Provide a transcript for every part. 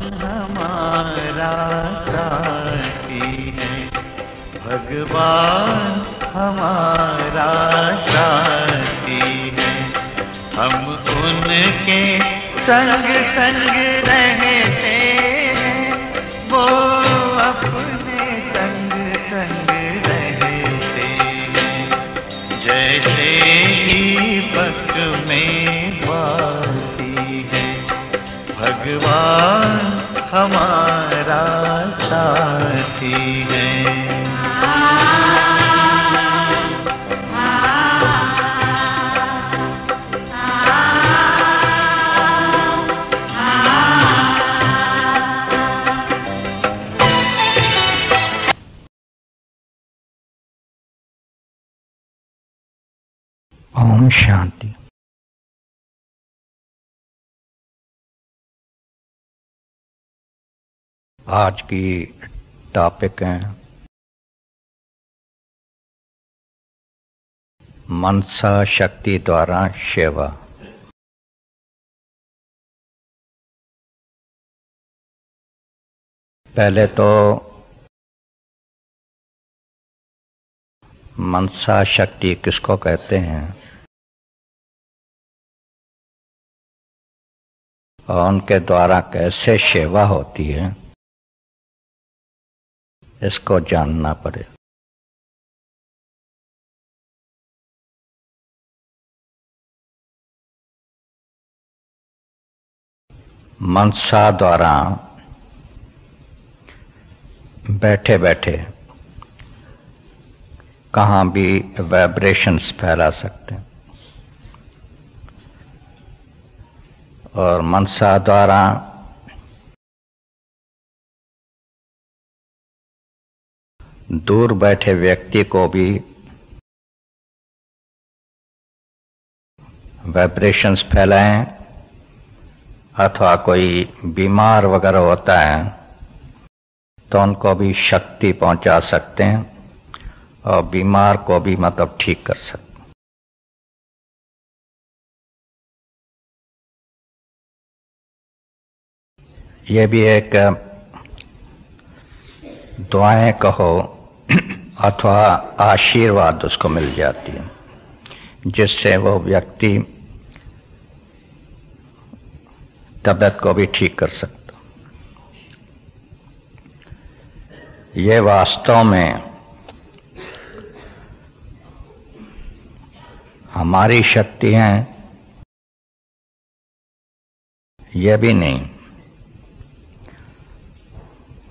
हमारा साथी है, भगवान हमारा साथी है। हम उनके संग संग रहते हैं, वो अपने संग संग रहते हैं। जैसे दीपक में बाती है, भगवान हमारा साथी है। ओम शांति। आज की टॉपिक है मनसा शक्ति द्वारा सेवा। पहले तो मनसा शक्ति किसको कहते हैं और उनके द्वारा कैसे सेवा होती है, इसको जानना पड़े। मनसा द्वारा बैठे बैठे कहाँ भी वाइब्रेशंस फैला सकते हैं और मनसा द्वारा दूर बैठे व्यक्ति को भी वाइब्रेशंस फैलाएं, अथवा कोई बीमार वगैरह होता है तो उनको भी शक्ति पहुंचा सकते हैं और बीमार को भी मतलब ठीक कर सकते हैं। ये भी एक दुआएं कहो अथवा आशीर्वाद उसको मिल जाती है, जिससे वो व्यक्ति तबीयत को भी ठीक कर सकता। ये वास्तव में हमारी शक्ति है, ये भी नहीं।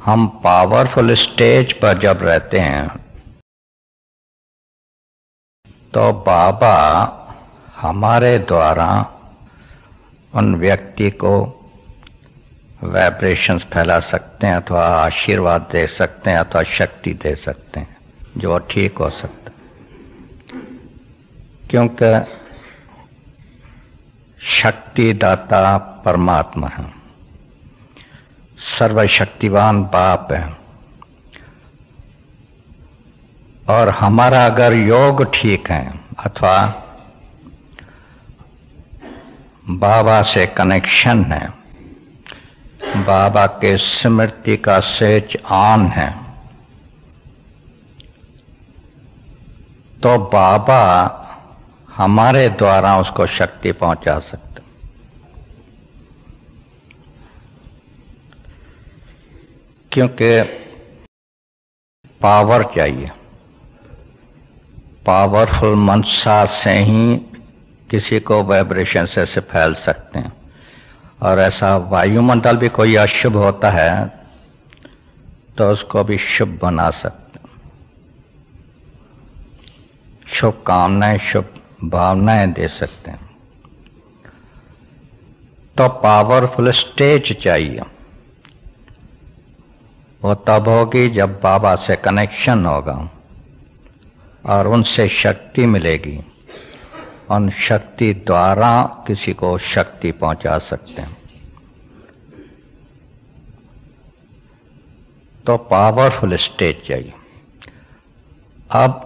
हम पावरफुल स्टेज पर जब रहते हैं तो बाबा हमारे द्वारा उन व्यक्ति को वाइब्रेशंस फैला सकते हैं अथवा आशीर्वाद दे सकते हैं अथवा शक्ति दे सकते हैं जो ठीक हो सकता है। क्योंकि शक्तिदाता परमात्मा है, सर्वशक्तिवान बाप है, और हमारा अगर योग ठीक है अथवा बाबा से कनेक्शन है, बाबा के स्मृति का स्विच ऑन है, तो बाबा हमारे द्वारा उसको शक्ति पहुंचा सकते। क्योंकि पावर चाहिए, पावरफुल मनसा से ही किसी को वाइब्रेशन से फैल सकते हैं। और ऐसा वायुमंडल भी कोई अशुभ होता है तो उसको भी शुभ बना सकते हैं, शुभ कामनाएं शुभ भावनाएं दे सकते हैं। तो पावरफुल स्टेज चाहिए, वो तब होगी जब बाबा से कनेक्शन होगा और उनसे शक्ति मिलेगी, उन शक्ति द्वारा किसी को शक्ति पहुंचा सकते हैं। तो पावरफुल स्टेज चाहिए। अब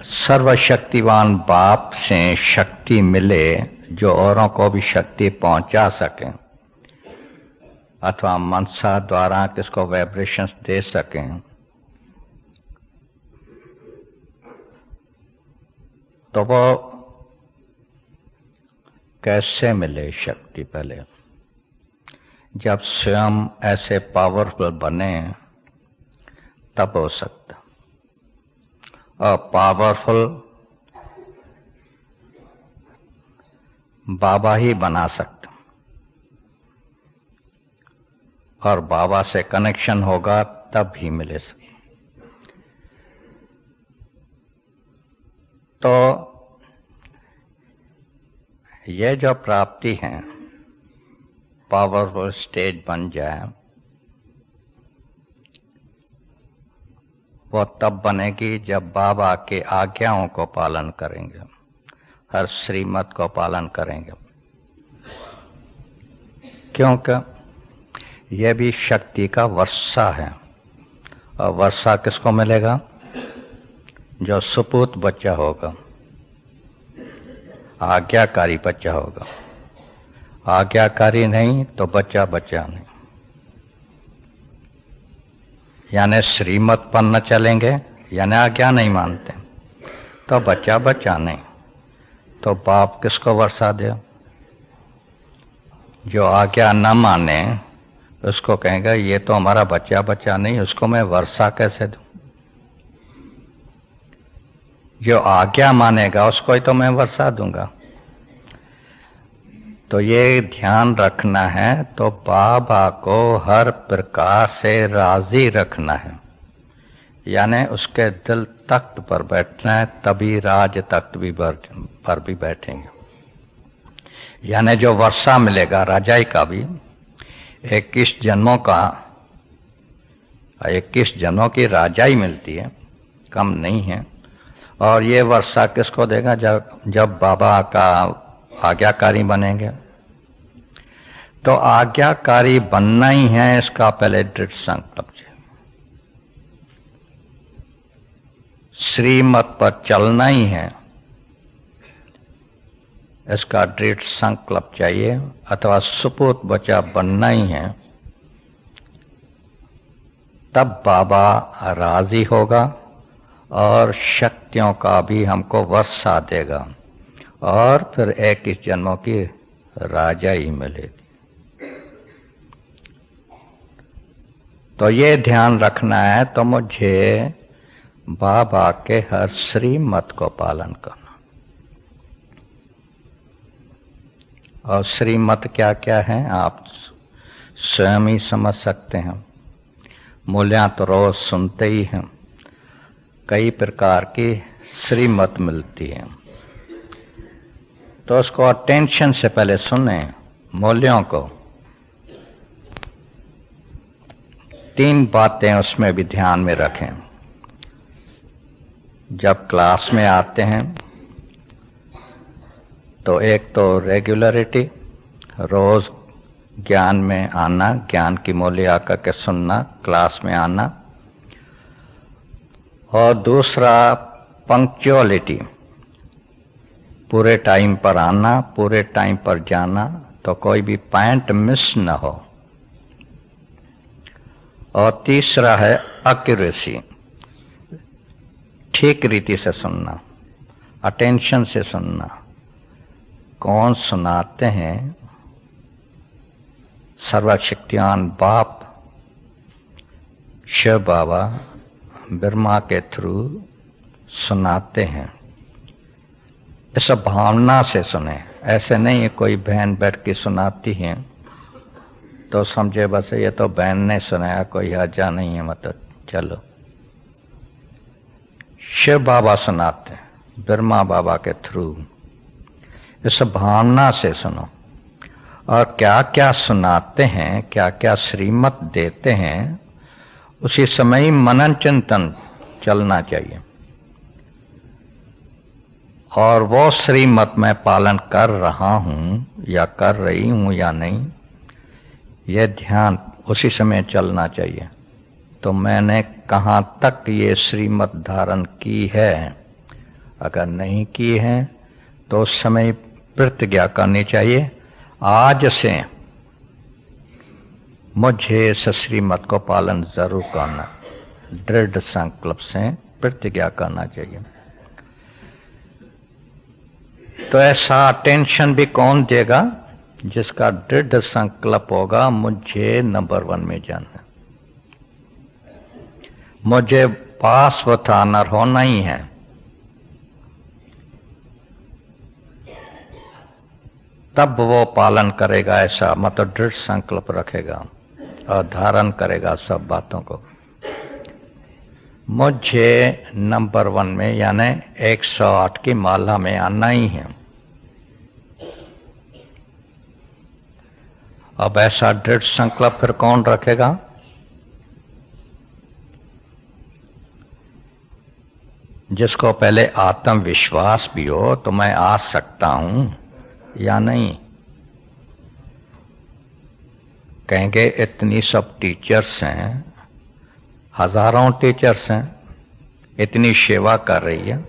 सर्वशक्तिवान बाप से शक्ति मिले जो औरों को भी शक्ति पहुंचा सके, अथवा मनसा द्वारा किसको वाइब्रेशंस दे सकें, तो वो कैसे मिले शक्ति? पहले जब स्वयं ऐसे पावरफुल बने तब हो सकता। और पावरफुल बाबा ही बना सकता, और बाबा से कनेक्शन होगा तब ही मिले सकते। तो ये जो प्राप्ति है, पावरफुल स्टेज बन जाए, वो तब बनेगी जब बाबा के आज्ञाओं को पालन करेंगे, हर श्रीमत को पालन करेंगे। क्योंकि यह भी शक्ति का वर्षा है। और वर्षा किसको मिलेगा? जो सुपूत बच्चा होगा, आज्ञाकारी बच्चा होगा। आज्ञाकारी नहीं तो बच्चा बच्चा नहीं। यानी श्रीमत पर न चलेंगे, यानी आज्ञा नहीं मानते, तो बच्चा बच्चा नहीं। तो बाप किसको वर्षा दे? जो आज्ञा न माने उसको कहेगा ये तो हमारा बच्चा बच्चा नहीं, उसको मैं वर्षा कैसे दूं? जो आज्ञा मानेगा उसको ही तो मैं वर्षा दूंगा। तो ये ध्यान रखना है। तो बाबा को हर प्रकार से राजी रखना है, यानी उसके दिल तख्त पर बैठना है, तभी राज तख्त भी पर भी बैठेंगे। यानी जो वर्षा मिलेगा राजाई का भी 21 जन्मों का, 21 जन्मों की राजाई मिलती है, कम नहीं है। और ये वर्षा किसको देगा? जब बाबा का आज्ञाकारी बनेंगे। तो आज्ञाकारी बनना ही है, इसका पहले दृढ़ संकल्प चाहिए। श्रीमत पर चलना ही है, इसका दृढ़ संकल्प चाहिए। अथवा सुपूत बच्चा बनना ही है, तब बाबा राजी होगा और शक्तियों का भी हमको वर्षा देगा, और फिर 21 जन्मों की राजाई मिलेगी। तो ये ध्यान रखना है। तो मुझे बाबा के हर श्रीमत को पालन करना। और श्रीमत क्या क्या है आप स्वयं ही समझ सकते हैं। मूल्यां तो रोज सुनते ही हैं, कई प्रकार की श्रीमत मिलती है। तो उसको अटेंशन से पहले सुने मूल्यों को। 3 बातें उसमें भी ध्यान में रखें। जब क्लास में आते हैं तो एक तो रेगुलरिटी, रोज ज्ञान में आना, ज्ञान की मूल्य आकर के सुनना, क्लास में आना। और दूसरा पंक्चुअलिटी, पूरे टाइम पर आना, पूरे टाइम पर जाना, तो कोई भी पॉइंट मिस न हो। और तीसरा है एक्यूरेसी, ठीक रीति से सुनना, अटेंशन से सुनना। कौन सुनाते हैं? सर्वशक्तिमान बाप शिव बाबा ब्रह्मा के थ्रू सुनाते हैं। इस भावना से सुने, ऐसे नहीं है कोई बहन बैठ के सुनाती है तो समझे बस ये तो बहन ने सुनाया, कोई हर्जा नहीं है, मतलब चलो। शिव बाबा सुनाते हैं ब्रह्मा बाबा के थ्रू, इस भावना से सुनो। और क्या क्या सुनाते हैं, क्या क्या श्रीमत देते हैं, उसी समय ही मनन चिंतन चलना चाहिए। और वो श्रीमत मैं पालन कर रहा हूं या कर रही हूं या नहीं, यह ध्यान उसी समय चलना चाहिए। तो मैंने कहाँ तक ये श्रीमत धारण की है, अगर नहीं की है तो उस समय प्रतिज्ञा करनी चाहिए, आज से मुझे इस श्रीमत को पालन जरूर करना, दृढ़ संकल्प से प्रतिज्ञा करना चाहिए। तो ऐसा अटेंशन भी कौन देगा? जिसका दृढ़ संकल्प होगा मुझे नंबर 1 में जाना, मुझे पास विथ ऑनर होना ही है। तब वो पालन करेगा, ऐसा मतलब दृढ़ संकल्प रखेगा और धारण करेगा सब बातों को। मुझे नंबर 1 में यानी 108 की माला में आना ही है। अब ऐसा दृढ़ संकल्प फिर कौन रखेगा? जिसको पहले आत्मविश्वास भी हो तो मैं आ सकता हूं या नहीं। कहेंगे इतनी सब टीचर्स हैं, हजारों टीचर्स हैं, इतनी सेवा कर रही है,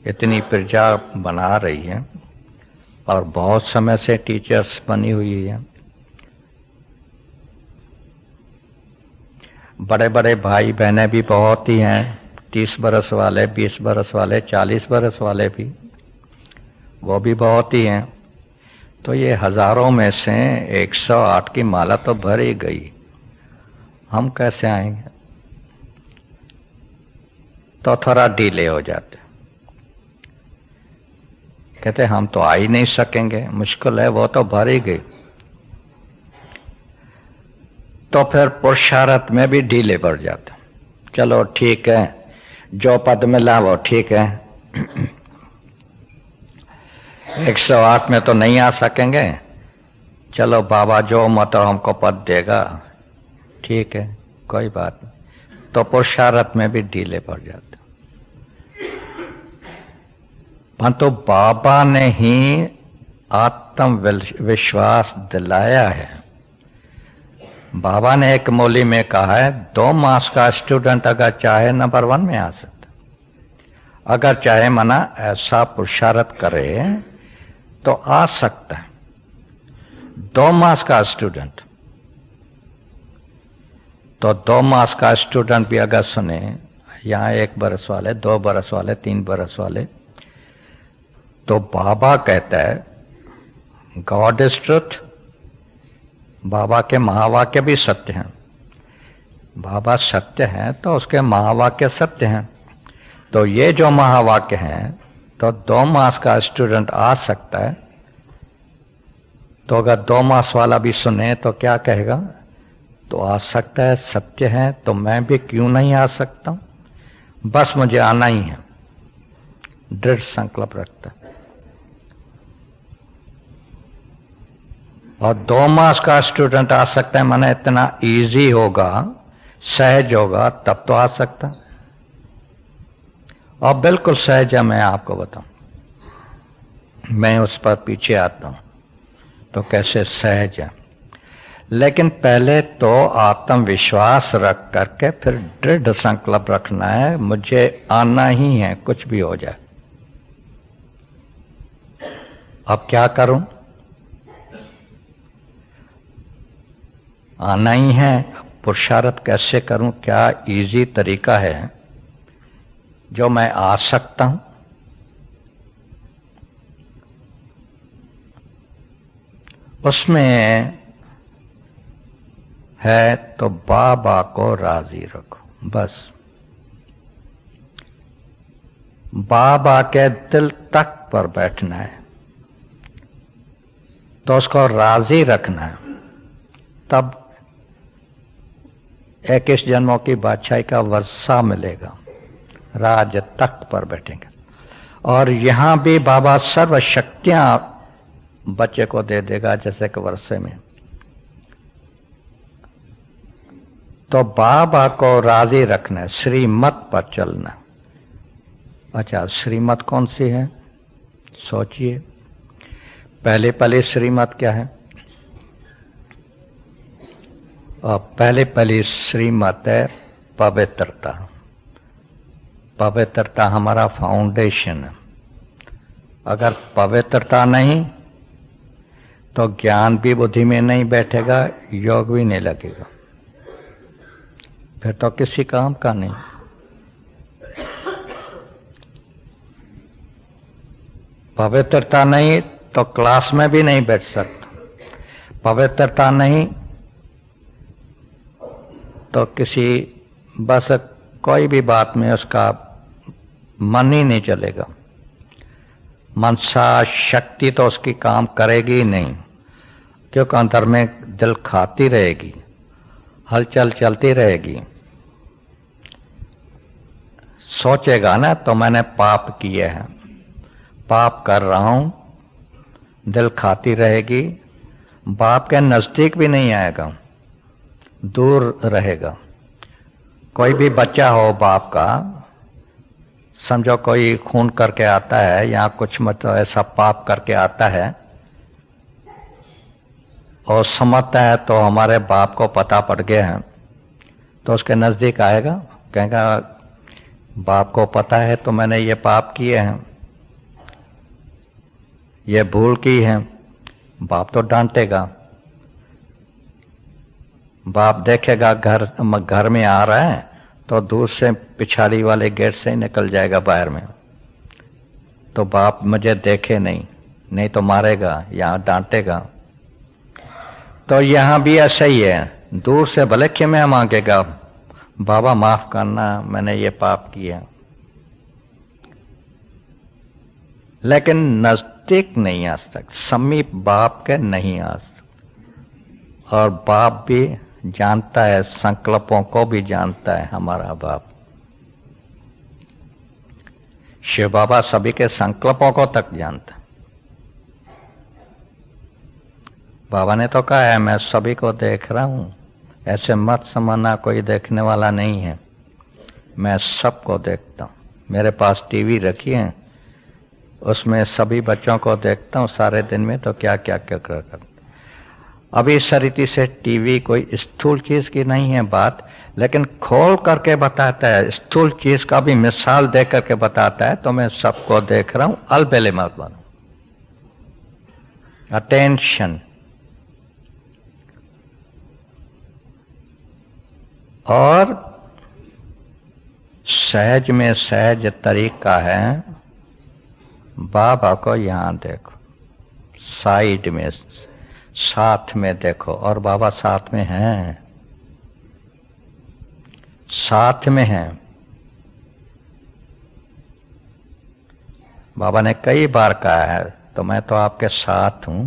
इतनी प्रजा बना रही है और बहुत समय से टीचर्स बनी हुई है। बड़े बड़े भाई बहनें भी बहुत ही हैं, 30 बरस वाले, 20 बरस वाले, 40 बरस वाले भी, वो भी बहुत ही हैं। तो ये हजारों में से 108 की माला तो भर ही गई, हम कैसे आएंगे? तो थोड़ा डिले हो जाते, कहते हम तो आ ही नहीं सकेंगे, मुश्किल है, वो तो भर ही गई। तो फिर पुरुषार्थ में भी ढीले पड़ जाते। चलो ठीक है, जो पद मिला वो ठीक है, 108 में तो नहीं आ सकेंगे, चलो बाबा जो मतलब हमको पद देगा ठीक है, कोई बात नहीं। तो पुरुषार्थ में भी ढीले पड़ जाते। परंतु बाबा ने ही आत्मविश्वास दिलाया है। बाबा ने एक मौली में कहा है 2 मास का स्टूडेंट अगर चाहे नंबर 1 में आ सकता, अगर चाहे मना ऐसा पुरुषार्थ करे तो आ सकता है। 2 मास का स्टूडेंट, तो 2 मास का स्टूडेंट भी अगर सुने, यहाँ 1 बरस वाले, 2 बरस वाले, 3 बरस वाले, तो बाबा कहता है गॉड इज ट्रुथ। बाबा के महावाक्य भी सत्य हैं। बाबा सत्य हैं तो उसके महावाक्य सत्य हैं। तो ये जो महावाक्य हैं तो 2 मास का स्टूडेंट आ सकता है। तो अगर 2 मास वाला भी सुने तो क्या कहेगा? तो आ सकता है, सत्य है, तो मैं भी क्यों नहीं आ सकता हूं? बस मुझे आना ही है, दृढ़ संकल्प रखता। और 2 मास का स्टूडेंट आ सकता है, माने इतना इजी होगा, सहज होगा, तब तो आ सकता। और बिल्कुल सहज है, मैं आपको बताऊं, मैं उस पर पीछे आता हूं तो कैसे सहज है। लेकिन पहले तो आत्मविश्वास रख करके फिर दृढ़ संकल्प रखना है, मुझे आना ही है, कुछ भी हो जाए। अब क्या करूं? आना ही है, पुरुषार्थ कैसे करूं? क्या इजी तरीका है जो मैं आ सकता हूं? उसमें है तो बाबा को राजी रखो, बस बाबा के दिल तक पर बैठना है, तो उसको राजी रखना है, तब 21 जन्मों की बादशाही का वर्षा मिलेगा, राज तख्त पर बैठेंगे। और यहां भी बाबा सर्व शक्तियां बच्चे को दे देगा, जैसे कि वर्षे में। तो बाबा को राजी रखना है, श्रीमत पर चलना। अच्छा, श्रीमत कौन सी है? सोचिए। पहले श्रीमत क्या है? और पहली श्रीमत है पवित्रता। पवित्रता हमारा फाउंडेशन है। अगर पवित्रता नहीं तो ज्ञान भी बुद्धि में नहीं बैठेगा, योग भी नहीं लगेगा, फिर तो किसी काम का नहीं। पवित्रता नहीं तो क्लास में भी नहीं बैठ सकता, पवित्रता नहीं तो किसी बस कोई भी बात में उसका मन ही नहीं चलेगा, मनसा शक्ति तो उसकी काम करेगी ही नहीं, क्योंकि अंदर में दिल खाती रहेगी, हलचल चलती रहेगी। सोचेगा ना तो मैंने पाप किए हैं, पाप कर रहा हूं, दिल खाती रहेगी, बाप के नजदीक भी नहीं आएगा, दूर रहेगा। कोई भी बच्चा हो बाप का, समझो कोई खून करके आता है या कुछ मतलब ऐसा पाप करके आता है और समझता है तो हमारे बाप को पता पड़ गया है, तो उसके नजदीक आएगा, कहेगा बाप को पता है तो मैंने ये पाप किए हैं, ये भूल की है। बाप तो डांटेगा, बाप देखेगा घर में आ रहा है तो दूर से पिछाड़ी वाले गेट से ही निकल जाएगा बाहर में, तो बाप मुझे देखे नहीं तो मारेगा या डांटेगा। तो यहां भी ऐसा ही है, दूर से भले क्षमा मांगेगा, बाबा माफ करना मैंने ये पाप किया, लेकिन नजदीक नहीं आ सकता, समीप बाप के नहीं आ सकता। और बाप भी जानता है, संकल्पों को भी जानता है हमारा बाप। शिव बाबा सभी के संकल्पों को तक जानता है। बाबा ने तो कहा है मैं सभी को देख रहा हूं, ऐसे मत समझना कोई देखने वाला नहीं है, मैं सबको देखता हूं। मेरे पास टीवी रखी है, उसमें सभी बच्चों को देखता हूं सारे दिन में, तो क्या क्या क्या कर। अभी इस रीति से टीवी कोई स्थूल चीज की नहीं है बात, लेकिन खोल करके बताता है, स्थूल चीज का भी मिसाल दे करके बताता है, तो मैं सबको देख रहा हूं, अलबेले मत बनो। अटेंशन। और सहज में सहज तरीका है, बाबा को यहां देखो, साइड में साथ में देखो, और बाबा साथ में हैं, साथ में हैं। बाबा ने कई बार कहा है तो मैं तो आपके साथ हूं,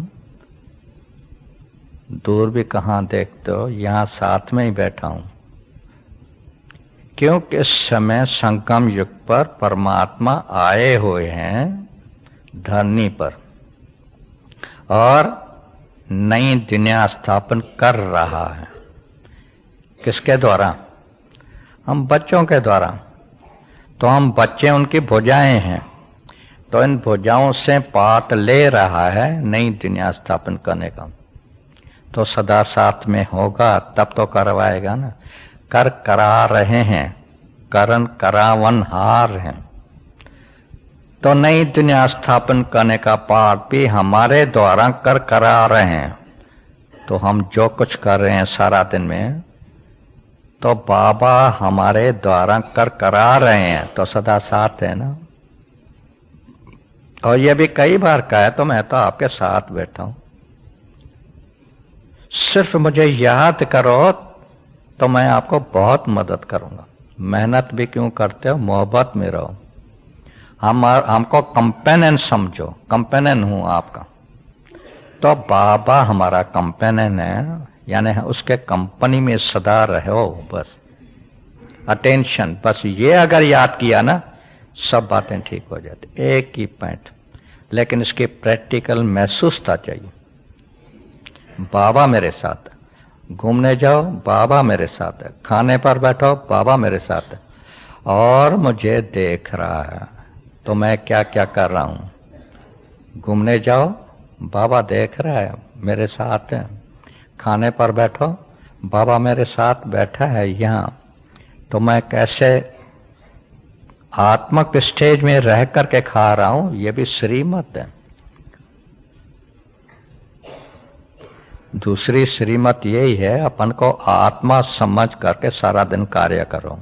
दूर भी कहां देखते हो, यहां साथ में ही बैठा हूं। क्योंकि इस समय संगम युग पर परमात्मा आए हुए हैं धरनी पर और नई दुनिया स्थापन कर रहा है। किसके द्वारा? हम बच्चों के द्वारा। तो हम बच्चे उनकी भुजाएं हैं, तो इन भुजाओं से पाठ ले रहा है नई दुनिया स्थापन करने का। तो सदा साथ में होगा तब तो करवाएगा ना। कर करा रहे हैं, करन करावन हार हैं। तो नई दुनिया स्थापन करने का पाठ भी हमारे द्वारा कर करा रहे हैं। तो हम जो कुछ कर रहे हैं सारा दिन में, तो बाबा हमारे द्वारा कर करा रहे हैं, तो सदा साथ है ना। और ये भी कई बार कहा है, तो मैं तो आपके साथ बैठा हूं, सिर्फ मुझे याद करो तो मैं आपको बहुत मदद करूंगा। मेहनत भी क्यों करते हो, मोहब्बत में रहो। हमको कंपेनियन समझो, कंपेनियन हूं आपका। तो बाबा हमारा कंपेनियन है, यानी उसके कंपनी में सदा रहो बस। अटेंशन, बस ये अगर याद किया ना, सब बातें ठीक हो जाती। एक ही पॉइंट, लेकिन इसकी प्रैक्टिकल महसूसता चाहिए। बाबा मेरे साथ है, घूमने जाओ बाबा मेरे साथ है, खाने पर बैठो बाबा मेरे साथ है, और मुझे देख रहा है तो मैं क्या क्या कर रहा हूं। घूमने जाओ बाबा देख रहा है, मेरे साथ है। खाने पर बैठो बाबा मेरे साथ बैठा है यहाँ, तो मैं कैसे आत्मक स्टेज में रह करके खा रहा हूं, ये भी श्रीमत है। दूसरी श्रीमत यही है, अपन को आत्मा समझ करके सारा दिन कार्य करो।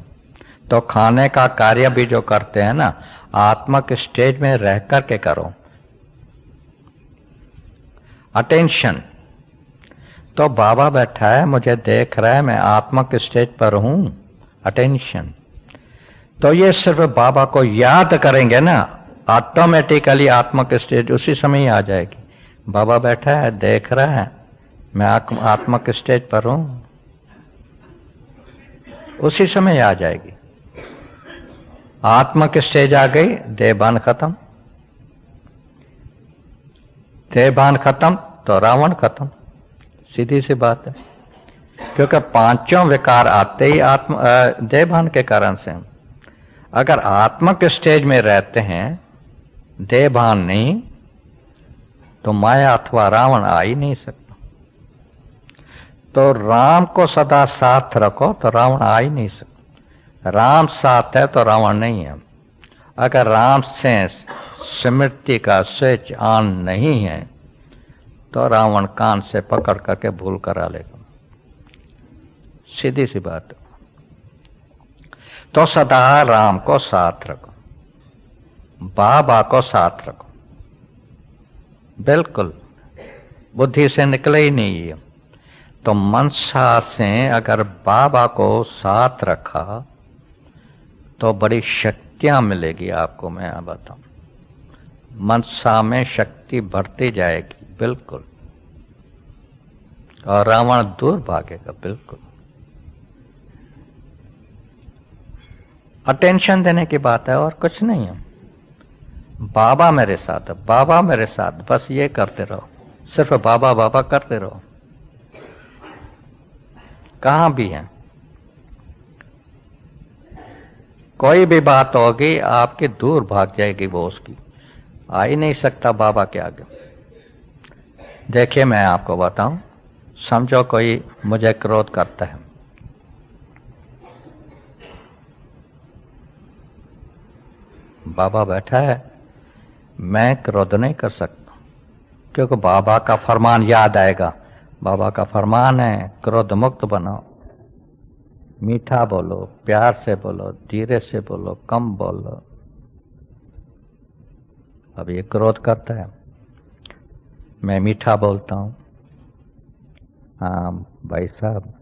तो खाने का कार्य भी जो करते हैं ना, आत्मक स्टेज में रह करके करो। अटेंशन। तो बाबा बैठा है, मुझे देख रहा है, मैं आत्मक स्टेज पर हूं। अटेंशन। तो ये सिर्फ बाबा को याद करेंगे ना, ऑटोमेटिकली आत्मक स्टेज उसी समय ही आ जाएगी। बाबा बैठा है, देख रहा है, मैं आत्मक स्टेज पर हूं, उसी समय आ जाएगी। आत्मक स्टेज आ गई, देहभान खत्म। देहभान खत्म तो रावण खत्म। सीधी सी बात है, क्योंकि पांचों विकार आते ही देहभान के कारण से। अगर आत्मक स्टेज में रहते हैं, देहभान नहीं, तो माया अथवा रावण आ ही नहीं सकता। तो राम को सदा साथ रखो तो रावण आ ही नहीं सकता। राम साथ है तो रावण नहीं है। अगर राम से स्मृति का स्विच ऑन नहीं है तो रावण कान से पकड़ करके भूल करा लेगा। सीधी सी बात। तो सदा राम को साथ रखो, बाबा को साथ रखो। बिल्कुल बुद्धि से निकले ही नहीं है। तो मनसा से अगर बाबा को साथ रखा तो बड़ी शक्तियां मिलेगी आपको। मैं बताऊं, मनसा में शक्ति बढ़ती जाएगी। बिल्कुल। और रावण दूर भागेगा। बिल्कुल। अटेंशन देने की बात है और कुछ नहीं है। बाबा मेरे साथ है, बाबा मेरे साथ, बस ये करते रहो। सिर्फ बाबा बाबा करते रहो। कहां भी है, कोई भी बात होगी आपकी दूर भाग जाएगी, वो उसकी आ ही नहीं सकता बाबा के आगे। देखिए मैं आपको बताऊं, समझो कोई मुझे क्रोध करता है, बाबा बैठा है, मैं क्रोध नहीं कर सकता, क्योंकि बाबा का फरमान याद आएगा। बाबा का फरमान है, क्रोध मुक्त बनाओ, मीठा बोलो, प्यार से बोलो, धीरे से बोलो, कम बोलो। अब ये क्रोध करता है, मैं मीठा बोलता हूं, हाँ भाई साहब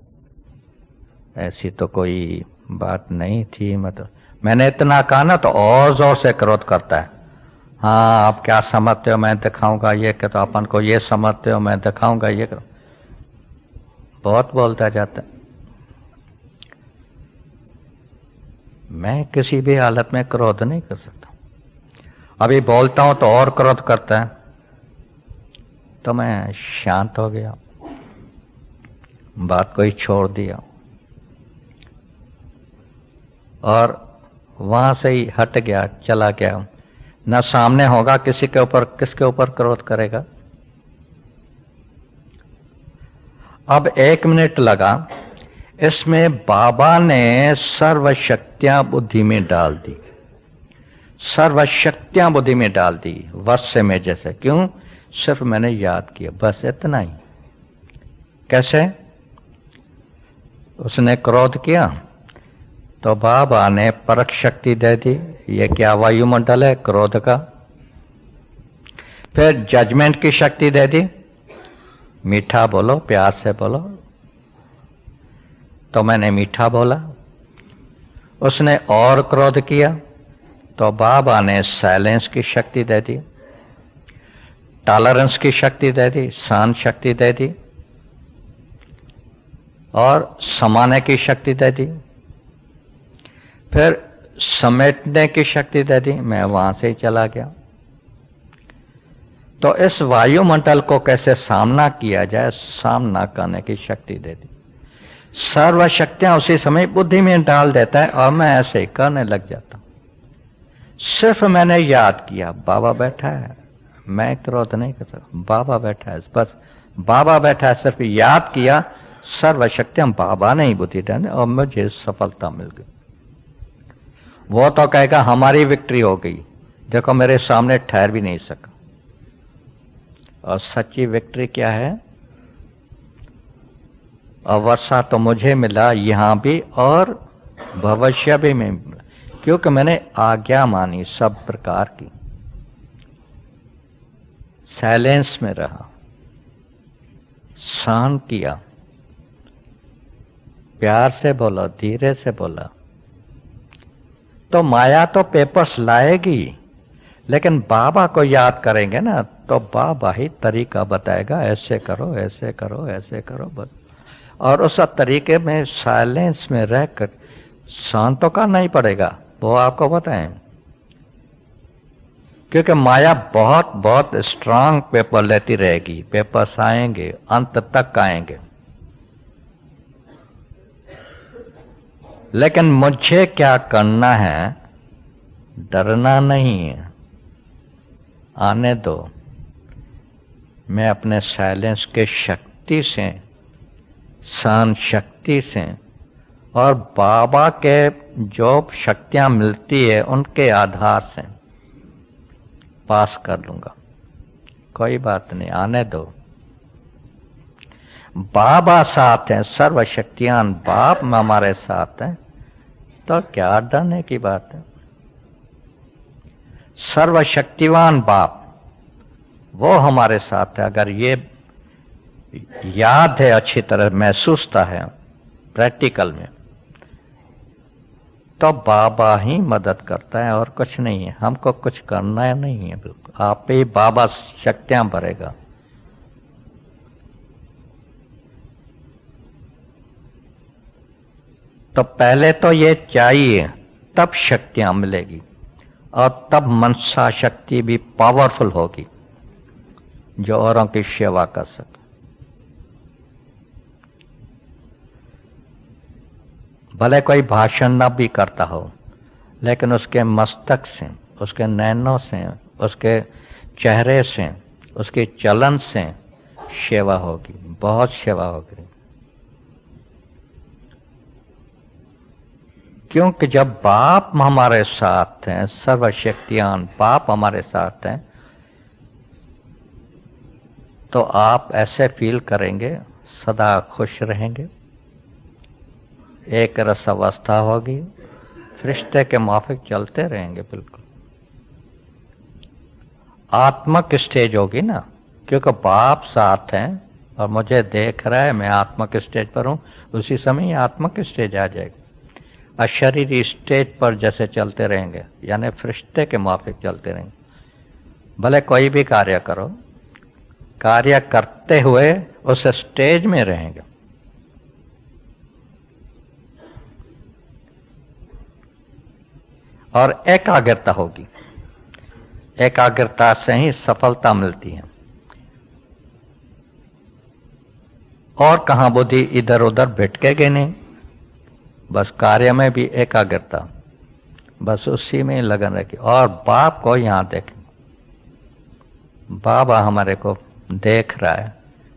ऐसी तो कोई बात नहीं थी, मतलब मैंने इतना कहा ना, तो और जोर से क्रोध करता है। हाँ आप क्या समझते हो, मैं दिखाऊंगा ये, कि तो अपन को ये समझते हो, मैं दिखाऊंगा ये। बहुत बोलता जाता है। मैं किसी भी हालत में क्रोध नहीं कर सकता। अभी बोलता हूं तो और क्रोध करता है, तो मैं शांत हो गया, बात को ही छोड़ दिया और वहां से ही हट गया, चला गया। न सामने होगा किसी के ऊपर, किसके ऊपर क्रोध करेगा। अब 1 मिनट लगा, इसमें बाबा ने सर्वशक्तियां बुद्धि में डाल दी, सर्वशक्तियां बुद्धि में डाल दी, वश्य में जैसे। क्यों? सिर्फ मैंने याद किया, बस इतना ही। कैसे? उसने क्रोध किया तो बाबा ने परख शक्ति दे दी। ये क्या वायुमंडल है क्रोध का। फिर जजमेंट की शक्ति दे दी, मीठा बोलो, प्यार से बोलो। तो मैंने मीठा बोला, उसने और क्रोध किया तो बाबा ने साइलेंस की शक्ति दे दी, टॉलरेंस की शक्ति दे दी, सहन शक्ति दे दी और समाने की शक्ति दे दी। फिर समेटने की शक्ति दे दी। मैं वहां से ही चला गया। तो इस वायुमंडल को कैसे सामना किया जाए, सामना करने की शक्ति दे दी। सर्वशक्तियां उसी समय बुद्धि में डाल देता है और मैं ऐसे ही करने लग जाता हूं। सिर्फ मैंने याद किया, बाबा बैठा है, मैं क्रोध नहीं कर सकता, बाबा बैठा है, बस बाबा बैठा है, सिर्फ याद किया, सर्वशक्तियां बाबा ने ही बुद्धि डाली और मुझे सफलता मिल गई। वो तो कहेगा हमारी विक्ट्री हो गई, देखो मेरे सामने ठहर भी नहीं सका। और सच्ची विक्ट्री क्या है? और वर्षा तो मुझे मिला यहाँ भी और भविष्य भी में, क्योंकि मैंने आज्ञा मानी सब प्रकार की, साइलेंस में रहा, सहन किया, प्यार से बोला, धीरे से बोला। तो माया तो पेपर्स लाएगी, लेकिन बाबा को याद करेंगे ना तो बाबा ही तरीका बताएगा, ऐसे करो, ऐसे करो, ऐसे करो बस। और उस तरीके में साइलेंस में रहकर शांत तो करना ही पड़ेगा, वो आपको बताएं। क्योंकि माया बहुत बहुत स्ट्रांग पेपर लेती रहेगी, पेपर्स आएंगे, अंत तक आएंगे। लेकिन मुझे क्या करना है, डरना नहीं है, आने दो। मैं अपने साइलेंस के शक्ति से, सहन शक्ति से और बाबा के जो शक्तियां मिलती है उनके आधार से पास कर लूंगा। कोई बात नहीं, आने दो। बाबा साथ हैं, सर्वशक्तियान बाप हमारे साथ हैं, तो क्या डरने की बात है। सर्वशक्तिवान बाप वो हमारे साथ है। अगर ये याद है, अच्छी तरह महसूसता है प्रैक्टिकल में, तो बाबा ही मदद करता है और कुछ नहीं है। हमको कुछ करना नहीं है, बिल्कुल आप ही बाबा शक्तियां भरेगा। तो पहले तो ये चाहिए, तब शक्तियां मिलेगी और तब मनसा शक्ति भी पावरफुल होगी जो औरों की सेवा कर सके। भले कोई भाषण न भी करता हो, लेकिन उसके मस्तक से, उसके नैनों से, उसके चेहरे से, उसके चलन से सेवा होगी, बहुत सेवा होगी। क्योंकि जब बाप हमारे साथ हैं, सर्वशक्तियान बाप हमारे साथ हैं, तो आप ऐसे फील करेंगे, सदा खुश रहेंगे, एक रस अवस्था होगी, फरिश्ते के माफिक चलते रहेंगे। बिल्कुल आत्मक स्टेज होगी ना, क्योंकि बाप साथ हैं और मुझे देख रहा है, मैं आत्मक स्टेज पर हूं, उसी समय आत्मक स्टेज आ जाएगी। अशरीरी स्टेज पर जैसे चलते रहेंगे, यानी फरिश्ते के माफिक चलते रहेंगे। भले कोई भी कार्य करो, कार्य करते हुए उस स्टेज में रहेंगे। और एकाग्रता होगी, एकाग्रता से ही सफलता मिलती है। और कहां बुद्धि इधर उधर भटकेगी नहीं, बस कार्य में भी एकाग्रता, बस उसी में लगन रखी। और बाप को यहां देखें, बाबा हमारे को देख रहा है,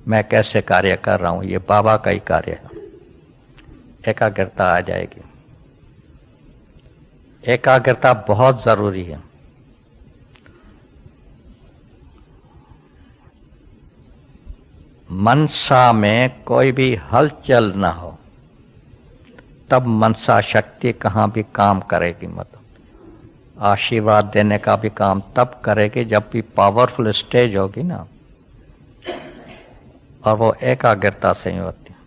मैं कैसे कार्य कर रहा हूं, ये बाबा का ही कार्य है। एकाग्रता आ जाएगी। एकाग्रता बहुत जरूरी है। मनसा में कोई भी हलचल ना हो, तब मनसा शक्ति कहाँ भी काम करेगी। मतलब आशीर्वाद देने का भी काम तब करेगी जब भी पावरफुल स्टेज होगी ना, और वो एकाग्रता से ही होती है।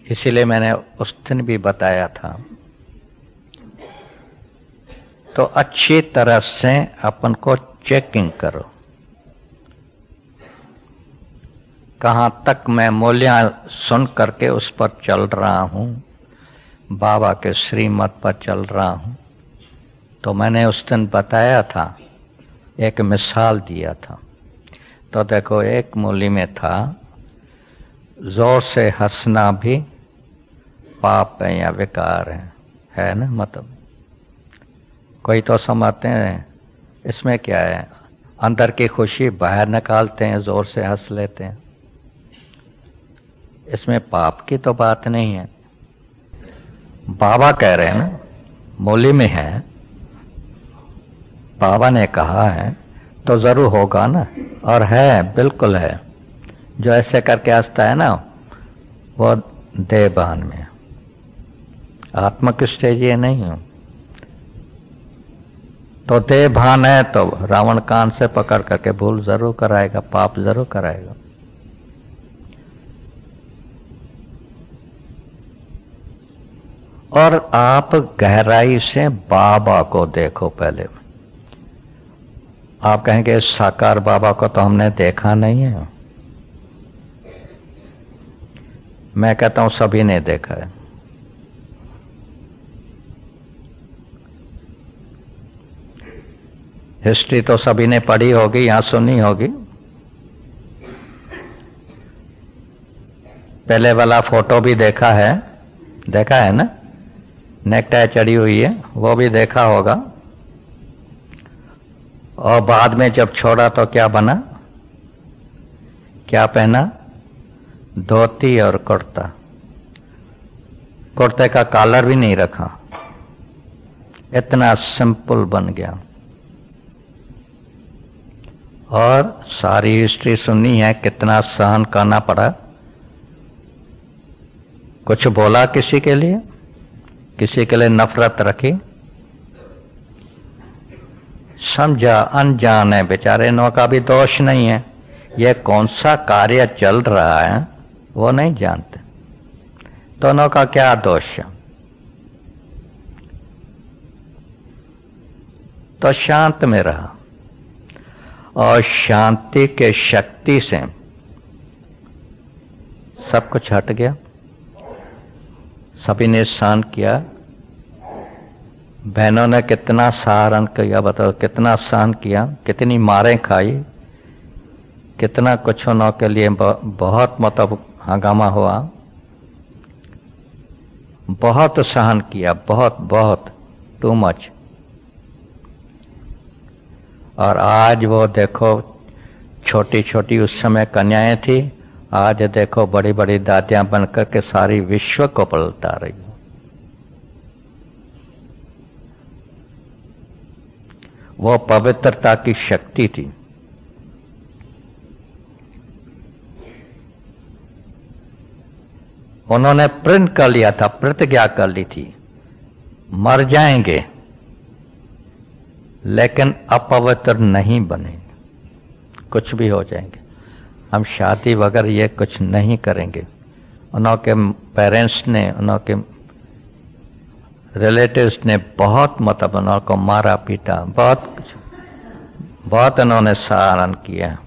इसीलिए मैंने उस दिन भी बताया था, तो अच्छी तरह से अपन को चेकिंग करो, कहाँ तक मैं मूल्य सुन करके उस पर चल रहा हूँ, बाबा के श्रीमत पर चल रहा हूँ। तो मैंने उस दिन बताया था, एक मिसाल दिया था। तो देखो, एक मूली में था, जोर से हंसना भी पाप है या विकार है ना। मतलब कोई तो समझते हैं इसमें क्या है, अंदर की खुशी बाहर निकालते हैं, जोर से हंस लेते हैं, इसमें पाप की तो बात नहीं है। बाबा कह रहे हैं ना, मूली में है, बाबा ने कहा है तो जरूर होगा ना, और है, बिल्कुल है। जो ऐसे करके हंसता है ना, वो देह भान में। आत्मक स्टेज ये नहीं है। तो देह भान है तो रावण कान से पकड़ करके भूल जरूर कराएगा, पाप जरूर कराएगा। और आप गहराई से बाबा को देखो पहले। आप कहेंगे साकार बाबा को तो हमने देखा नहीं है। मैं कहता हूं सभी ने देखा है। हिस्ट्री तो सभी ने पढ़ी होगी या सुनी होगी। पहले वाला फोटो भी देखा है ना, नेकटाई चढ़ी हुई है, वो भी देखा होगा। और बाद में जब छोड़ा तो क्या बना, क्या पहना, धोती और कुर्ता। कुर्ते का कॉलर भी नहीं रखा, इतना सिंपल बन गया। और सारी हिस्ट्री सुनी है, कितना सहन करना पड़ा। कुछ बोला किसी के लिए, किसी के लिए नफरत रखी, समझा अनजान है बेचारे, नो का भी दोष नहीं है। यह कौन सा कार्य चल रहा है वो नहीं जानते, तो नो का क्या दोष है। तो शांत में रहा और शांति के शक्ति से सब कुछ हट गया। सभी ने सहन किया। बहनों ने कितना सहारण किया, बताओ कितना सहन किया, कितनी मारें खाई, कितना कुछ होने के लिए बहुत मतलब हंगामा हुआ, बहुत सहन किया, बहुत बहुत टू मच। और आज वो देखो, छोटी छोटी उस समय कन्याएं थी, आज देखो बड़ी बड़ी दादियां बनकर के सारी विश्व को पलटा रही। वो पवित्रता की शक्ति थी। उन्होंने प्रण कर लिया था, प्रतिज्ञा कर ली थी, मर जाएंगे लेकिन अपवित्र नहीं बनेंगे, कुछ भी हो जाएंगे, हम शादी वगैरह ये कुछ नहीं करेंगे। उनके पेरेंट्स ने, उनके रिलेटिव्स ने बहुत मतलब उनको मारा पीटा, बहुत कुछ, बहुत उन्होंने सहारण किया।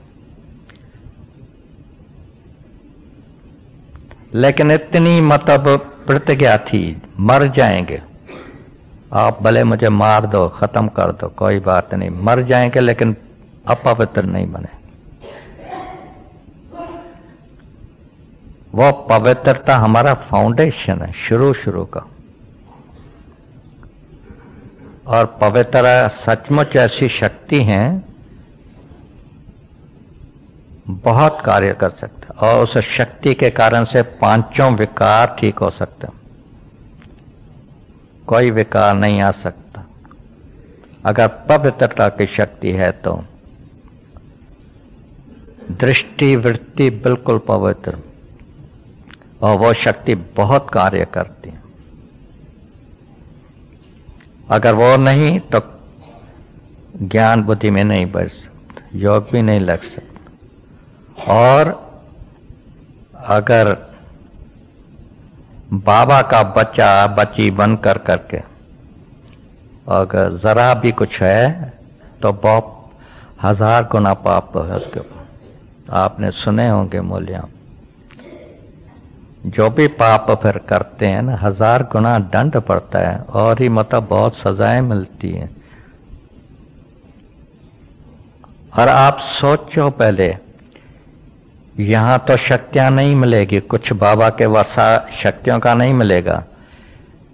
लेकिन इतनी मतलब प्रतिज्ञा थी, मर जाएंगे, आप भले मुझे मार दो, खत्म कर दो, कोई बात नहीं, मर जाएंगे लेकिन अपवित्र नहीं बने। वो पवित्रता हमारा फाउंडेशन है शुरू का। और पवित्रता सचमुच ऐसी शक्ति है, बहुत कार्य कर सकता, और उस शक्ति के कारण से पांचों विकार ठीक हो सकते। कोई विकार नहीं आ सकता अगर पवित्रता की शक्ति है तो। दृष्टि वृत्ति बिल्कुल पवित्र, और वो शक्ति बहुत कार्य करती है। अगर वो नहीं तो ज्ञान बुद्धि में नहीं बढ़ सकता, योग भी नहीं लग सकता। और अगर बाबा का बच्चा बच्ची बन कर करके अगर जरा भी कुछ है तो बहुत 1000 गुना पाप है उसके ऊपर। आपने सुने होंगे मूल्य, जो भी पाप फिर करते हैं ना 1000 गुना दंड पड़ता है, और ही मतलब बहुत सजाएं मिलती हैं। और आप सोचो पहले, यहां तो शक्तियां नहीं मिलेगी, कुछ बाबा के वर्षा शक्तियों का नहीं मिलेगा,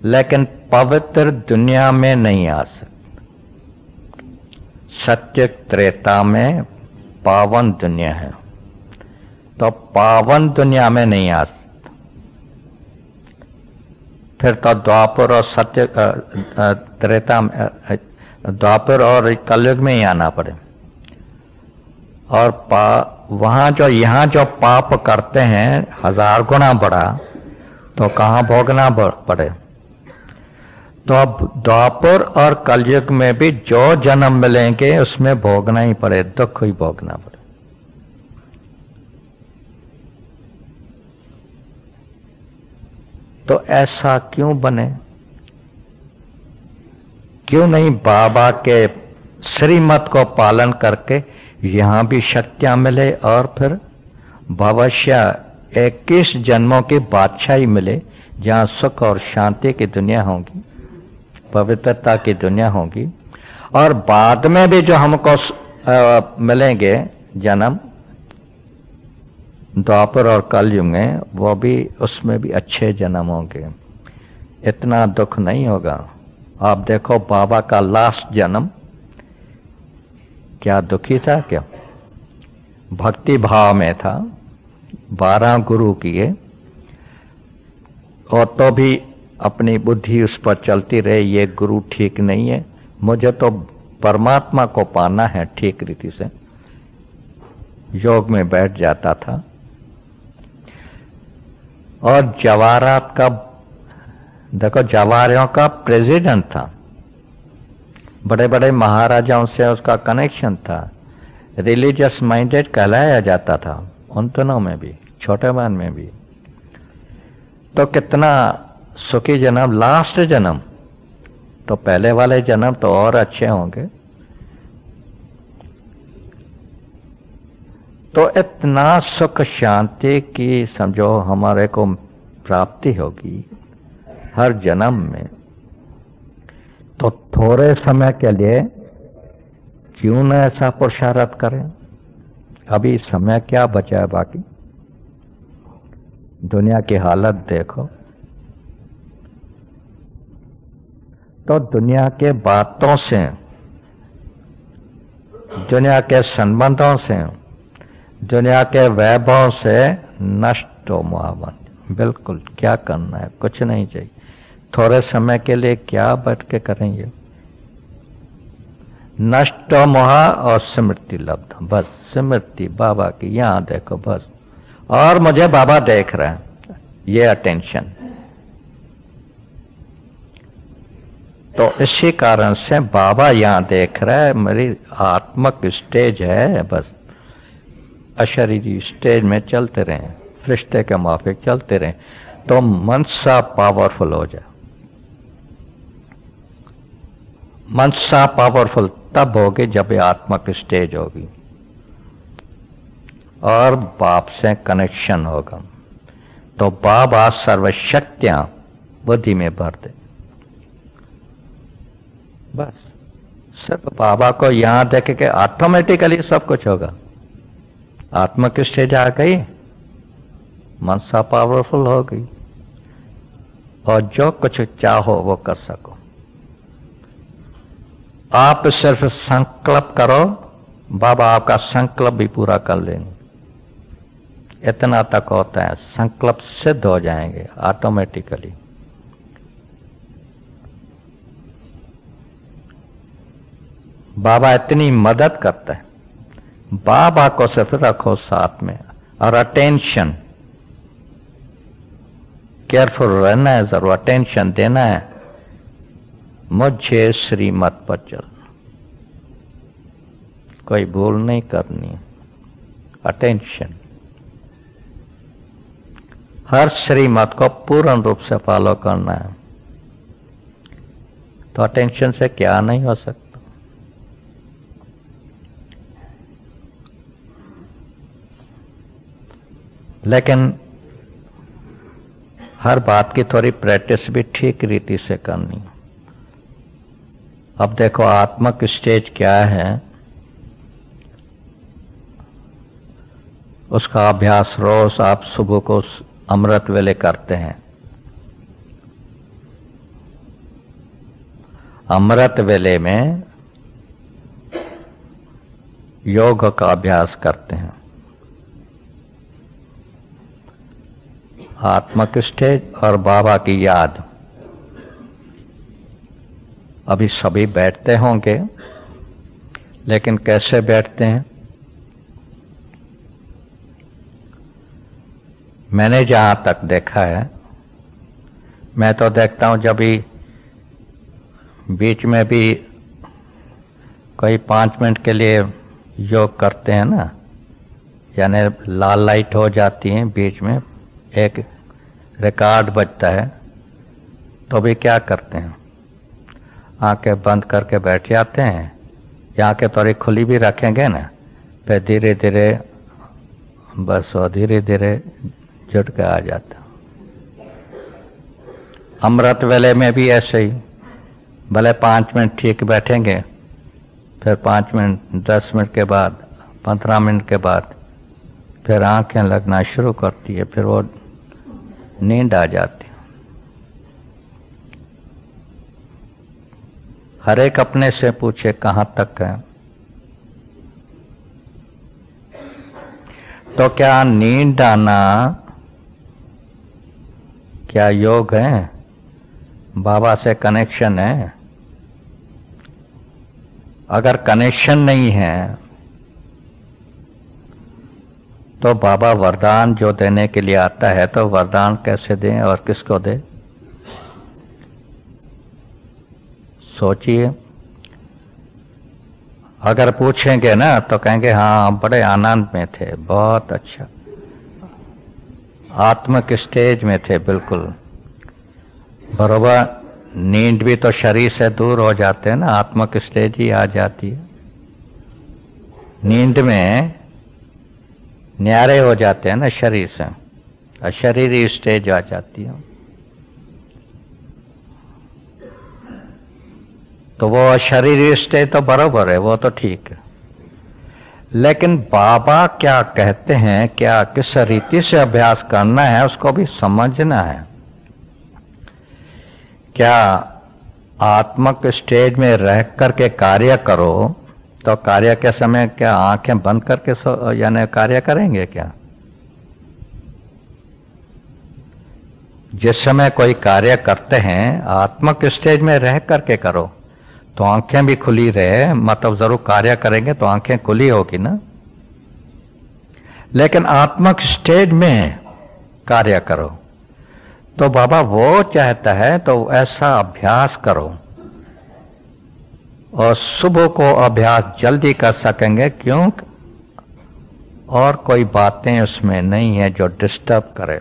लेकिन पवित्र दुनिया में नहीं आ सकता। सत्य त्रेता में पावन दुनिया है, तो पावन दुनिया में नहीं आ सकता। फिर तो द्वापर और सत्य त्रेता, द्वापर और कलयुग में ही आना पड़े। और वहां जो यहाँ जो पाप करते हैं 1000 गुना बढ़ा, तो कहाँ भोगना पड़े। तो अब द्वापर और कलयुग में भी जो जन्म मिलेंगे उसमें भोगना ही पड़े, दुख ही भोगना पड़े। तो ऐसा क्यों बने? क्यों नहीं बाबा के श्रीमत को पालन करके यहां भी शक्तियां मिले और फिर भविष्य 21 जन्मों की बादशाही मिले, जहां सुख और शांति की दुनिया होगी, पवित्रता की दुनिया होगी। और बाद में भी जो हमको मिलेंगे जन्म द्वापर और कलयुग में, वो भी उसमें भी अच्छे जन्म होंगे, इतना दुख नहीं होगा। आप देखो बाबा का लास्ट जन्म क्या दुखी था, क्या भक्ति भाव में था, 12 गुरु किए और तो भी अपनी बुद्धि उस पर चलती रहे, ये गुरु ठीक नहीं है, मुझे तो परमात्मा को पाना है ठीक रीति से। योग में बैठ जाता था और जवाहरात का, देखो जवाहरों का प्रेसिडेंट था, बड़े बड़े महाराजाओं से उसका कनेक्शन था, रिलीजियस माइंडेड कहलाया जाता था उन दिनों में भी, छोटे बहन में भी। तो कितना सुखी जन्म, लास्ट जन्म, तो पहले वाले जन्म तो और अच्छे होंगे। तो इतना सुख शांति की समझो हमारे को प्राप्ति होगी हर जन्म में, तो थोड़े समय के लिए क्यों न ऐसा पुरुषार्थ करें। अभी समय क्या बचा है बाकी, दुनिया की हालत देखो। तो दुनिया के बातों से, दुनिया के संबंधों से, दुनिया के वैभव से नष्ट हो मोहन, बिल्कुल क्या करना है, कुछ नहीं चाहिए। थोड़े समय के लिए क्या बैठ के करेंगे, नष्ट मोह और स्मृति लब्ध, बस स्मृति बाबा की, यहां देखो बस, और मुझे बाबा देख रहे हैं, ये अटेंशन। तो इसी कारण से बाबा यहां देख रहा है, मेरी आत्मक स्टेज है, बस अशरीरी स्टेज में चलते रहें, फरिश्ते के माफिक चलते रहें, तो मन सा पावरफुल हो जाए। मन सा पावरफुल तब होगी जब ये आत्मक स्टेज होगी और बाप से कनेक्शन होगा, तो बाबा सर्वशक्तियां बुद्धि में भर दे। बस सिर्फ बाबा को यहां देख के ऑटोमेटिकली सब कुछ होगा। आत्मक स्टेज आ गई, मनसा पावरफुल हो गई, और जो कुछ चाहो वो कर सको। आप सिर्फ संकल्प करो, बाबा आपका संकल्प भी पूरा कर लेंगे। इतना तक होता है, संकल्प सिद्ध हो जाएंगे ऑटोमेटिकली। बाबा इतनी मदद करता है, बाबा को सिर्फ रखो साथ में, और अटेंशन केयरफुल रहना है, जरूर अटेंशन देना है, मुझे श्रीमत पर चल, कोई भूल नहीं करनी, अटेंशन, हर श्रीमत को पूर्ण रूप से फॉलो करना है। तो अटेंशन से क्या नहीं हो सकता। लेकिन हर बात की थोड़ी प्रैक्टिस भी ठीक रीति से करनी। अब देखो आत्मक स्टेज क्या है, उसका अभ्यास रोज आप सुबह को अमृत वेले करते हैं। अमृत वेले में योग का अभ्यास करते हैं। आत्मक स्टेज और बाबा की याद। अभी सभी बैठते होंगे, लेकिन कैसे बैठते हैं? मैंने जहाँ तक देखा है, मैं तो देखता हूँ जब भी बीच में भी कोई 5 मिनट के लिए योग करते हैं ना, यानी लाल लाइट हो जाती है, बीच में एक रिकॉर्ड बजता है, तो भी क्या करते हैं, आंखें बंद करके बैठ जाते हैं, या आंखें थोड़ी खुली भी रखेंगे ना, फिर धीरे धीरे बस वो धीरे धीरे जुट के आ जाता। अमृत वेले में भी ऐसे ही, भले 5 मिनट ठीक बैठेंगे, फिर 5 मिनट, 10 मिनट के बाद, 15 मिनट के बाद फिर आंखें लगना शुरू करती है, फिर वो नींद आ जाती है। हर एक अपने से पूछे कहाँ तक है। तो क्या नींद आना क्या योग है? बाबा से कनेक्शन है? अगर कनेक्शन नहीं है तो बाबा वरदान जो देने के लिए आता है, तो वरदान कैसे दें और किसको दें? सोचिए। अगर पूछेंगे ना तो कहेंगे हाँ बड़े आनंद में थे, बहुत अच्छा, आत्मिक स्टेज में थे, बिल्कुल बरोबर। नींद भी तो शरीर से दूर हो जाते हैं ना, आत्मिक स्टेज ही आ जाती है। नींद में न्यारे हो जाते हैं ना शरीर से, और शरीरी स्टेज आ जाती है। तो वो शरीरी स्टेज तो बरोबर है, वो तो ठीक है, लेकिन बाबा क्या कहते हैं, क्या किस रीति से अभ्यास करना है, उसको भी समझना है। क्या आत्मक स्टेज में रह करके कार्य करो, तो कार्य के समय क्या आंखें बंद करके यानी कार्य करेंगे क्या? जिस समय कोई कार्य करते हैं आत्मक स्टेज में रह करके करो, तो आंखें भी खुली रहे, मतलब जरूर कार्य करेंगे तो आंखें खुली होगी ना। लेकिन आत्मक स्टेज में कार्य करो, तो बाबा वो चाहता है तो ऐसा अभ्यास करो, और सुबह को अभ्यास जल्दी कर सकेंगे, क्यों? और कोई बातें उसमें नहीं है जो डिस्टर्ब करे।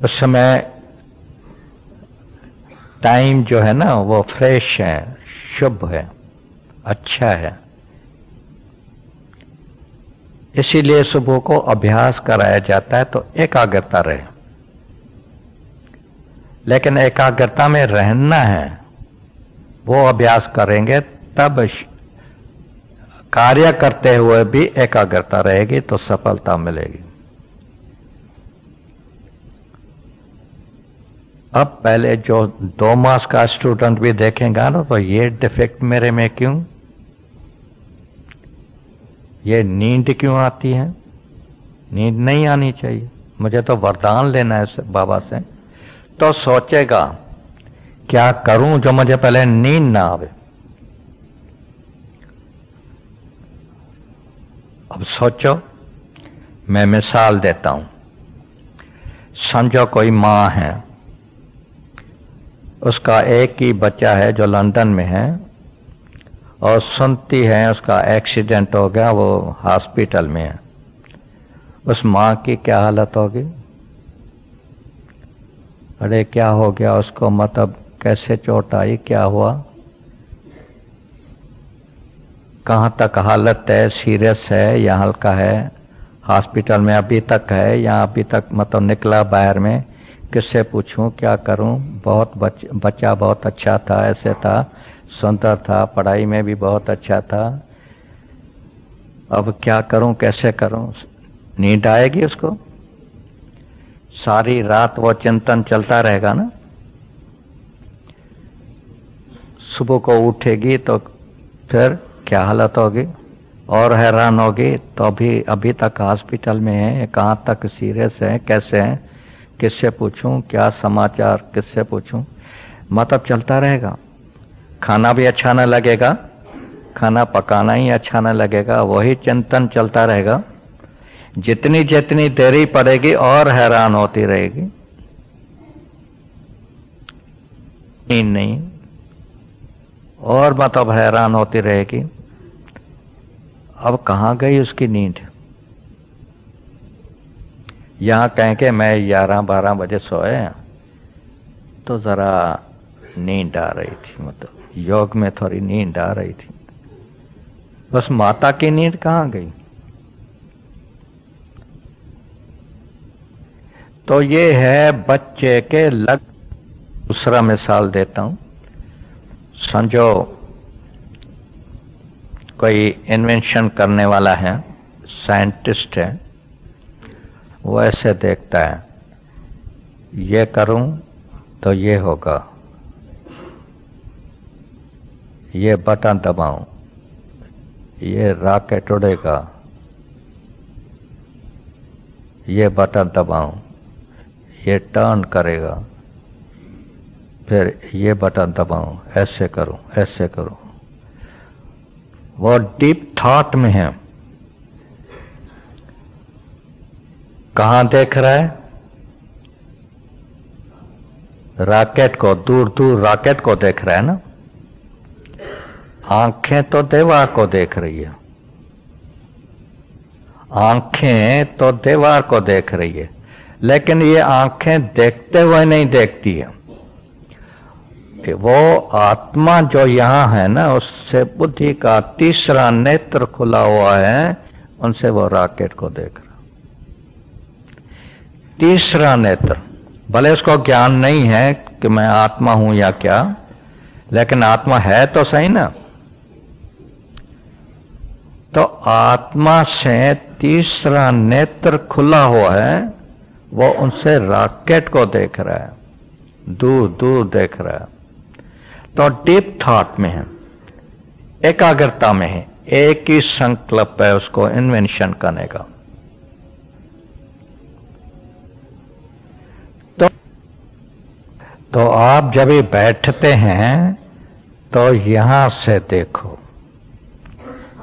उस समय टाइम जो है ना वो फ्रेश है, शुभ है, अच्छा है, इसीलिए सुबह को अभ्यास कराया जाता है, तो एकाग्रता रहे। लेकिन एकाग्रता में रहना है, वो अभ्यास करेंगे तब कार्य करते हुए भी एकाग्रता रहेगी, तो सफलता मिलेगी। अब पहले जो 2 मास का स्टूडेंट भी देखेगा ना, तो ये डिफेक्ट मेरे में क्यों, ये नींद क्यों आती है? नींद नहीं आनी चाहिए, मुझे तो वरदान लेना है बाबा से। तो सोचेगा क्या करूं जो मुझे पहले नींद ना आवे। अब सोचो, मैं मिसाल देता हूं। समझो कोई मां है, उसका एक ही बच्चा है जो लंदन में है, और सुनती है उसका एक्सीडेंट हो गया, वो हॉस्पिटल में है। उस मां की क्या हालत होगी? अरे क्या हो गया उसको, मतलब कैसे चोट आई, क्या हुआ, कहाँ तक हालत है, सीरियस है या हल्का है, हॉस्पिटल में अभी तक है या अभी तक मतलब निकला बाहर में, किससे पूछूं, क्या करूं? बहुत बच्चा बहुत अच्छा था, ऐसे था, सुंदर था, पढ़ाई में भी बहुत अच्छा था, अब क्या करूं, कैसे करूं? नींद आएगी उसको? सारी रात वो चिंतन चलता रहेगा ना। सुबह को उठेगी तो फिर क्या हालत होगी, और हैरान होगी, तो अभी तक हॉस्पिटल में है, कहाँ तक सीरियस है, कैसे है, किससे पूछूं, क्या समाचार, किससे पूछूं, मतलब चलता रहेगा। खाना भी अच्छा न लगेगा, खाना पकाना ही अच्छा न लगेगा, वही चिंतन चलता रहेगा। जितनी जितनी देरी पड़ेगी और हैरान होती रहेगी। नहीं और मतलब हैरान होती रहेगी, अब कहाँ गई उसकी नींद। यहां कहें कि मैं 11-12 बजे सोए तो जरा नींद आ रही थी, मतलब योग में थोड़ी नींद आ रही थी, बस माता की नींद कहाँ गई। तो ये है बच्चे के लग। दूसरा मिसाल देता हूं, समझो कोई इन्वेंशन करने वाला है, साइंटिस्ट है, वो ऐसे देखता है, ये करूं तो ये होगा, ये बटन दबाऊं, ये रॉकेट उड़ेगा, ये बटन दबाऊं, ये टर्न करेगा, फिर ये बटन दबाऊं, ऐसे करूं, ऐसे करूं। वो डीप थॉट में है। कहां देख रहा है? रॉकेट को, दूर दूर रॉकेट को देख रहा है ना। आंखें तो दीवार को देख रही है, आंखें तो दीवार को देख रही है, लेकिन ये आंखें देखते हुए नहीं देखती है। वो आत्मा जो यहां है ना, उससे बुद्धि का तीसरा नेत्र खुला हुआ है, उनसे वो रॉकेट को देख रहा। तीसरा नेत्र, भले उसको ज्ञान नहीं है कि मैं आत्मा हूं या क्या, लेकिन आत्मा है तो सही ना। तो आत्मा से तीसरा नेत्र खुला हुआ है, वो उनसे रॉकेट को देख रहा है, दूर दूर देख रहा है। तो डीप थॉट में है, एकाग्रता में है, एक ही संकल्प है उसको इन्वेंशन करने का। तो आप जब भी बैठते हैं तो यहां से देखो,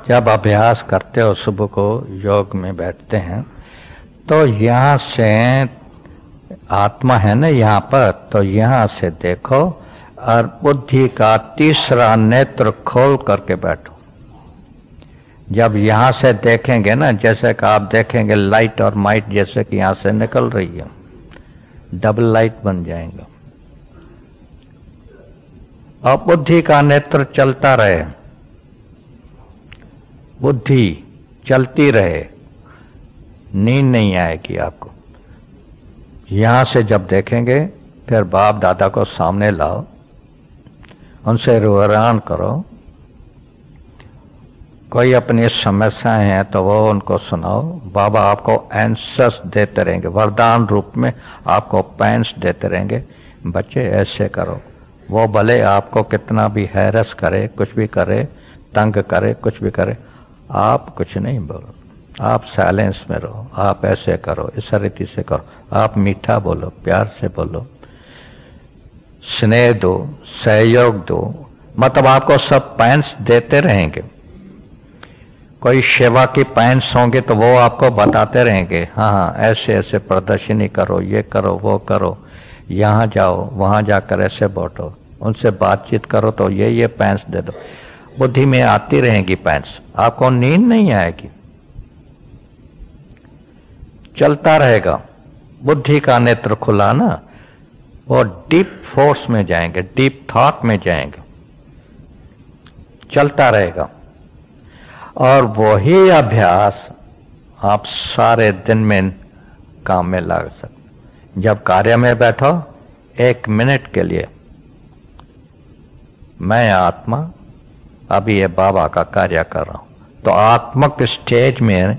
जब अभ्यास करते हो सुबह को योग में बैठते हैं तो यहां से आत्मा है ना यहां पर, तो यहां से देखो और बुद्धि का तीसरा नेत्र खोल करके बैठो। जब यहां से देखेंगे ना, जैसे कि आप देखेंगे लाइट और माइट जैसे कि यहां से निकल रही है, डबल लाइट बन जाएगा। और बुद्धि का नेत्र चलता रहे, बुद्धि चलती रहे, नींद नहीं आएगी आपको। यहां से जब देखेंगे फिर बाप दादा को सामने लाओ, उनसे रुआन करो, कोई अपनी समस्याएं हैं तो वो उनको सुनाओ। बाबा आपको आंसर्स देते रहेंगे, वरदान रूप में आपको पैंस देते रहेंगे, बच्चे ऐसे करो। वो भले आपको कितना भी हैरस करे, कुछ भी करे, तंग करे, कुछ भी करे, आप कुछ नहीं बोलो, आप साइलेंस में रहो, आप ऐसे करो, इस रीति से करो, आप मीठा बोलो, प्यार से बोलो, स्नेह दो, सहयोग दो, मतलब आपको सब पैंस देते रहेंगे। कोई सेवा की पैंस होंगे तो वो आपको बताते रहेंगे, हाँ ऐसे ऐसे प्रदर्शनी करो, ये करो, वो करो, यहाँ जाओ, वहाँ जाकर ऐसे बैठो, उनसे बातचीत करो तो ये पैंस दे दो। बुद्धि में आती रहेंगी पैंस, आपको नींद नहीं आएगी, चलता रहेगा। बुद्धि का नेत्र खुला ना, वो डीप फोर्स में जाएंगे, डीप थॉट में जाएंगे, चलता रहेगा। और वही अभ्यास आप सारे दिन में काम में लगा सकते। जब कार्य में बैठो, 1 मिनट के लिए मैं आत्मा अभी ये बाबा का कार्य कर रहा हूं, तो आत्मक स्टेज में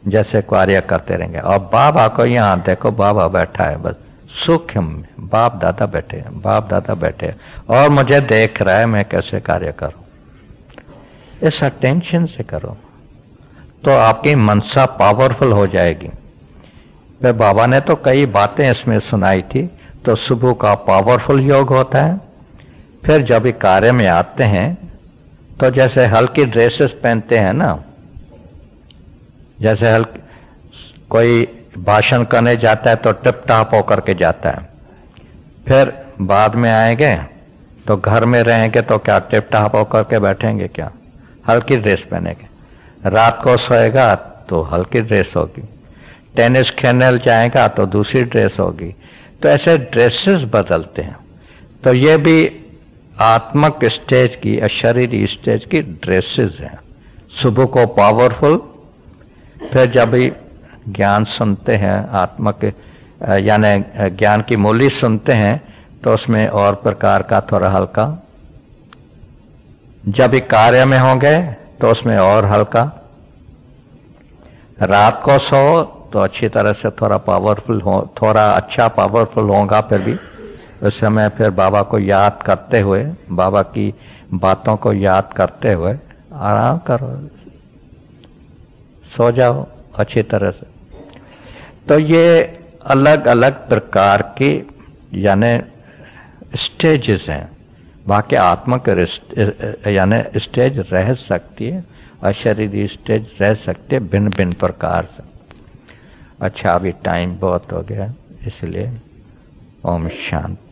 जैसे कार्य करते रहेंगे। और बाबा को यहां देखो, बाबा बैठा है, बस सूक्ष्म में बाप दादा बैठे हैं, बाप दादा बैठे हैं, और मुझे देख रहा है मैं कैसे कार्य करूं। इस अटेंशन से करो तो आपकी मनसा पावरफुल हो जाएगी। वे बाबा ने तो कई बातें इसमें सुनाई थी। तो सुबह का पावरफुल योग होता है, फिर जब भी कार्य में आते हैं तो जैसे हल्की ड्रेसेस पहनते हैं ना, जैसे कोई भाषण करने जाता है तो टिप टाप होकर के जाता है, फिर बाद में आएंगे तो घर में रहेंगे तो क्या टिप टाप होकर के बैठेंगे? क्या हल्की ड्रेस पहनेंगे। रात को सोएगा तो हल्की ड्रेस होगी, टेनिस खेलने जाएगा तो दूसरी ड्रेस होगी। तो ऐसे ड्रेसेस बदलते हैं। तो ये भी आत्मक स्टेज की, शरीरी स्टेज की ड्रेसेस हैं। सुबह को पावरफुल, फिर जब भी ज्ञान सुनते हैं, आत्मक यानी ज्ञान की मूली सुनते हैं, तो उसमें और प्रकार का थोड़ा हल्का। जब भी कार्य में होंगे तो उसमें और हल्का। रात को सो तो अच्छी तरह से थोड़ा पावरफुल हो, थोड़ा अच्छा पावरफुल होगा। फिर भी उस समय फिर बाबा को याद करते हुए, बाबा की बातों को याद करते हुए आराम करो, सो जाओ अच्छी तरह से। तो ये अलग अलग प्रकार की यानी स्टेजेस हैं। बाकी आत्मा के यानी स्टेज रह सकती है और शरीरी स्टेज रह सकती है भिन्न भिन्न प्रकार से। अच्छा, अभी टाइम बहुत हो गया, इसलिए ओम शांति।